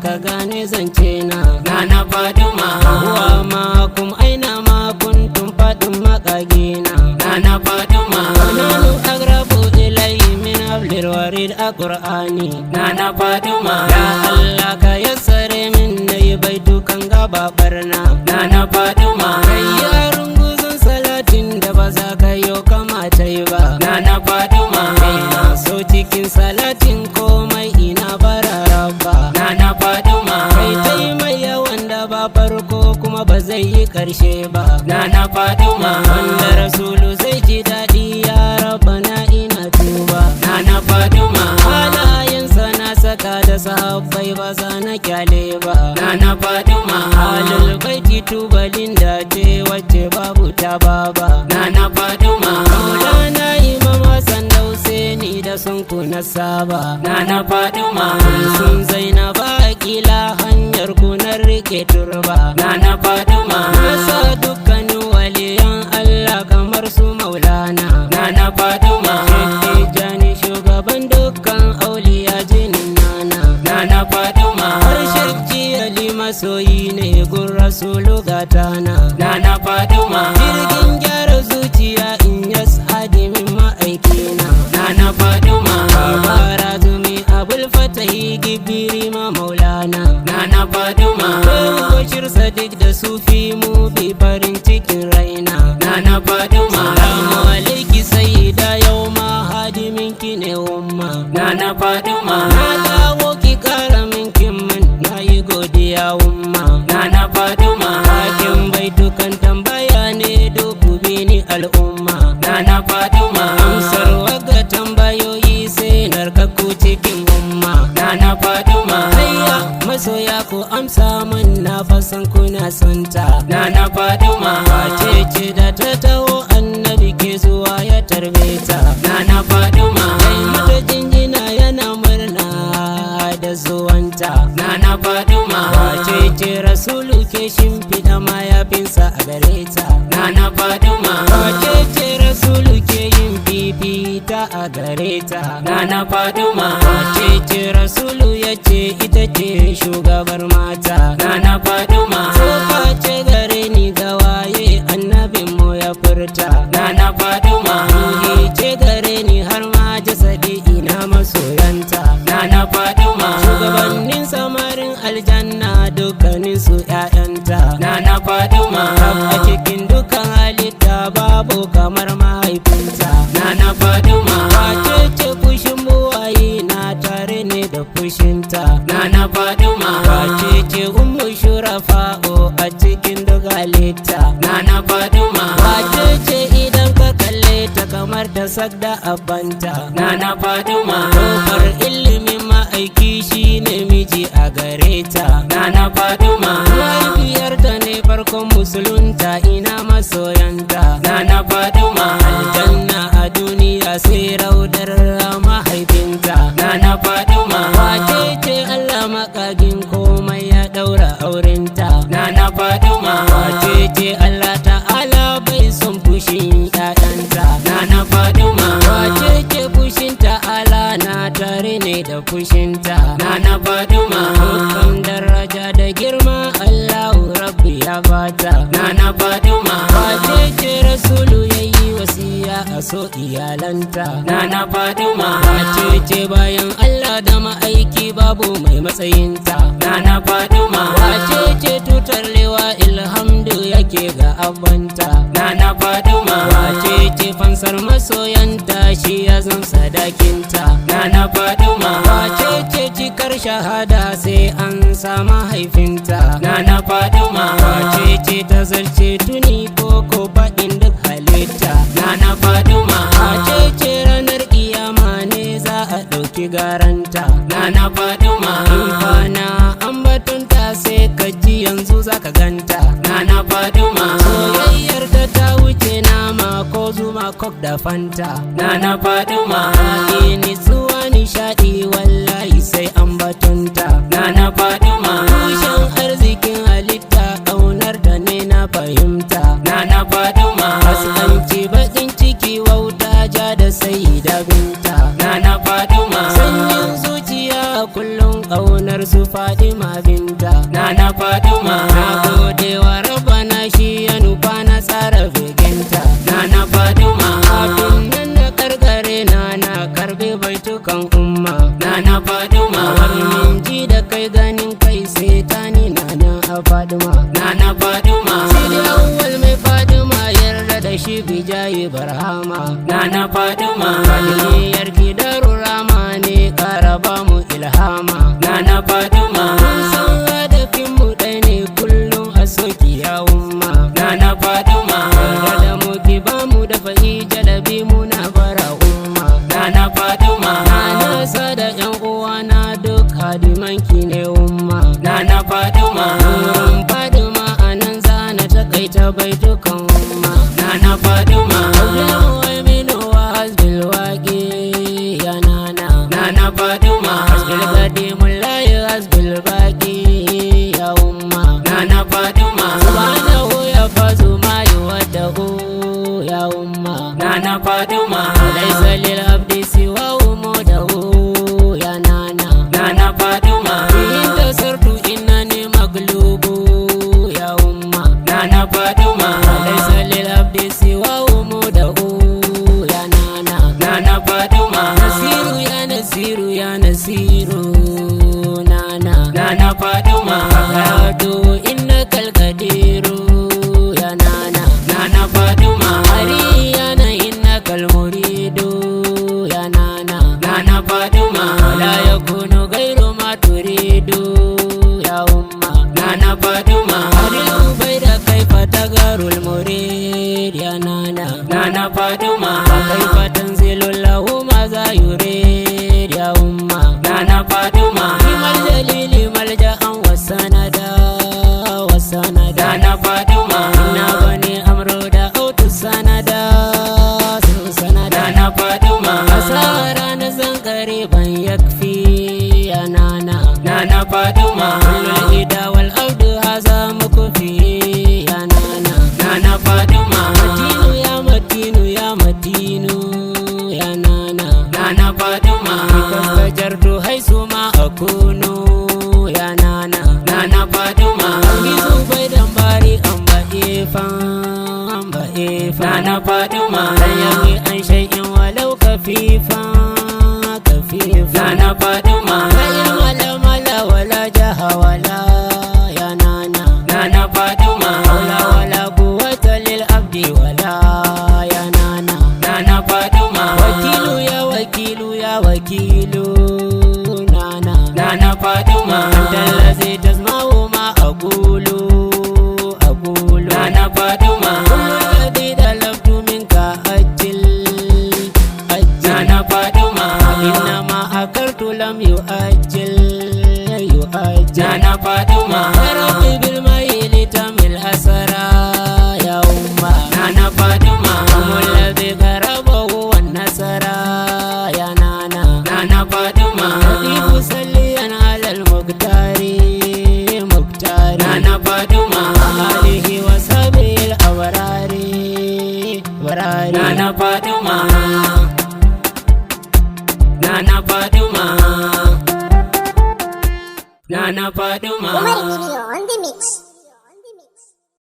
ka gane zance na. Nana Fatima, Huwa ma kum aina ma kuntum fadin makage na. Nana Fatima, Nanu agrabu ilayhi min hablil warid a Qur'ani. Nana Fatima, Ya Allah ka yassare min nayi baitukan gaba barna. Nana Fatima, Kai yarin guzun salatin da ba za ka yo kamata yi ba. Nana Fatima, Ina so cikin salatin komai ina barara ba. Nana Fatima, Kai tai mai yawan da ba farko kuma ba zai yi karshe ba. Nana Fatima, Wanda Rasulu zai ji daɗi ya Rabbana ina tuba. Nana Fatima, Halayensa na saka da sahabbai ba za na kyale ba. Nana Fatima, Halul baiti tubalin da ce wacce babu ta baba. Nana Fatima, Maulana Imam Hassan da Husaini da sun kuna saba. Nana Fatima, Sun Zainaba kila hanyar kunar rike turba. Nana Fatima, Nasa dukkanin waliyan Allah kamar su Maulana. Nana Fatima, Tijjani shugaban dukkan auliya jinin nana. Nana Fatima, Harshen jiyali masoyi ne gun Rasulu gatana. Nana Fatima, Jirgin gyara zuciya in yas hadimin ma'aikina. Nana Fatima, Bara zumi abul fatahi gibiri ma Maulana. Nana Fatima, Bashir Sadiq da Sufi mu bi farin cikin raina. Nana Fatima, Salamu alaiki sayyida yau ma hadimin ki ne umma. Nana Fatima, Na dawo ki kara min kimmin na yi godiya umma. Nana Fatima, Hakin baitukan tambaya ne dubu bini al'umma. Nana Fatima, Amsar waga tambayoyi sai narkaku cikin umma. Nana Fatima, Hayya masoya ku amsa min na fasan kuna santa. Nana Fatima, Wace ce da ta taho annabi ke zuwa ya tarbe ta. Nana Fatima, Kai mata jinjina yana murna da zuwanta. Nana Fatima, Wace ce Rasulu ke shimfiɗa mayafinsa a gare ta. Nana Fatima, Wace ce Rasulu ke yin fifita a gare ta. Nana Fatima, Wace ce Rasulu ya ce ita ce shugabar mata. Nana Fatima, Soka ce gare ni ga waye annabin mu ya furta. Nana Fatima, Ruhi ce gare ni har ma jasadi ina masoyanta. Nana Fatima, Shugabannin samarin aljanna dukkanin su ƴaƴanta. Nana Fatima, A cikin dukkan halitta babu kamar mahaifinta. Nana Fatima, Wace ce fushin buwayi na tare ne da fushinta. Nana Fatima, Wace ce ummu shurafa'u a cikin duk halitta. Nana Fatima, Wace ce idan ka kalle ta kamar ta sagda abanta. Nana Fatima, Kofar ilimin ma'aiki shi ne miji a gare ta. Nana Fatima, Mahaifiyarta ne farkon musulunta ina masoyanta. Nana Fatima, Aljanna a duniya sai raudar mahaifinta. Nana Fatima, Wace ce Allah makagin komai ya daura aurenta. Nana Fatima, Wace ce Allah ta'ala bai son fushin ƴaƴanta. Nana Fatima, Wace ce fushin ta'ala na tare ne da fushinta. Nana Fatima, Dukkan daraja da girma Allahu Rabbi ya bata. Nana Fatima, Wace ce Rasulu yayi wasiya a so iyalanta. Nana Fatima, Wace ce bayan Allah da ma'aiki babu mai matsayinta. Nana Fatima, Wace ce tutar lewa ilhamdu yake ga abanta. Nana Fatima, Wace ce fansar masoyanta shi ya zan sadakinta. Nana Fatima, Wace ce cikar shahada sai an sa mahaifinta. Nana Fatima, Wace ce ta zarce tuni ko faɗin duk halitta. Nana Fatima, Wace ce ranar kiyama ne za a ɗauki garanta. Nana Fatima, Kwana ambatonta sai ka ji yanzu za ka ganta. Nana Fatima, Soyayyar ta wuce nama ko zuma kok da fanta. Nana Fatima, Nitsuwa nishaɗi wallahi sai ambatonta. Nana Fatima, Tushen arzikin halitta ƙaunar da ne na fahimta. Nana Fatima, Haskanci baƙin ciki wauta ja da sai da binta. Nana Fatima, Sanyin zuciya kullum ƙaunar su Fadima Nana Faduma. Na gode wa Rabbana shi ya nufa na tsara beginta. Nana Faduma. Abin nan na karkare na karbe baitukan umma. Nana Faduma. Min ji da kai ganin kai sai tani nana a Faduma. Nana Faduma. Sidi awwal mai Faduma yarda da shi bijayi barhama. Nana Faduma. Fadimiyar gidaru rama ne kara ba mu ilhama. Nana Faduma. Mun san hadafin mu ɗai ne kullum a soki ya umma. Nana Faduma. Da mu ki ba mu da fa'i jalabi muna bara umma. Nana Faduma. Na nasa da yan uwa na duk hadimanki ne umma. Nana Faduma. Wurin Faduma a nan zana takaita baitukan umma. Nana Faduma. Wai mino wa hasbil waƙi ya nana. Nana Faduma. Hasbil qadimul lahi hasbil baqi ya umma. Nana Faduma. Subhanahu ya fazu ma yuwaddahu ya umma. Nana Faduma. Laysa lil abdi siwa umudahu ya nana. Nana Faduma. In tasartu innani maglubu ya umma. Nana Faduma. Laysa lil abdi siwa umudahu ya nana. Nana Faduma. Nasiru ya nasiru ya nasiru nana. Nana Faduma. Karatu innakal qadiru ya nana. Nana Faduma. Ariyana innakal muridu ya nana. Nana Faduma. La yakunu ghayru ma turidu ya umma. Nana Faduma. Ariu bayda kaifa tagarul murid ya nana. Nana Faduma. Kaifa tanzilu lahu ma za yurid ya umma. Nana Faduma. Limal jalili malja'an wasanada wasanada. Nana Faduma. Na bani amro da autu sanada su sanada. Nana Faduma. Asara na zankare ban yakfi ya nana. Nana Faduma. Kullul ida wal abdu haza mukufi ya nana. Nana Faduma. Matinu ya matinu ya matinu ya nana. Nana Faduma. Kastajartu haisu ma akunu ya nana. Nana Faduma. Gizu bai dan bari an ba ifan an ba ifan. Nana Faduma. Dan yami an shay'in walau kafifan kafifan. Nana Faduma. La ilma la mala wala jaha wala ya nana. Nana Faduma. Wala wala quwwata lil abdi wala ya nana. Nana Faduma. Wakilu ya wakilu ya wakilu nana. Nana Faduma. Anta allazi tasma'u ma aqulu aqulu. Nana Faduma. Kullu alladhi talabtu minka ajil ajil. Nana Faduma. Innama akartu lam yuajil yuajil. Nana Faduma. Ya rabbi bil mayli tamil asara ya umma. Nana Faduma. Alladhi qarabahu wan nasara ya nana. Nana Faduma. Habibu salliyan ala al-muqtari muqtari. Nana Faduma. Alihi wa sahbihi al-abrari barari. Nana Faduma. Nana Faduma. Nana Faduma. Umar Video on the mix.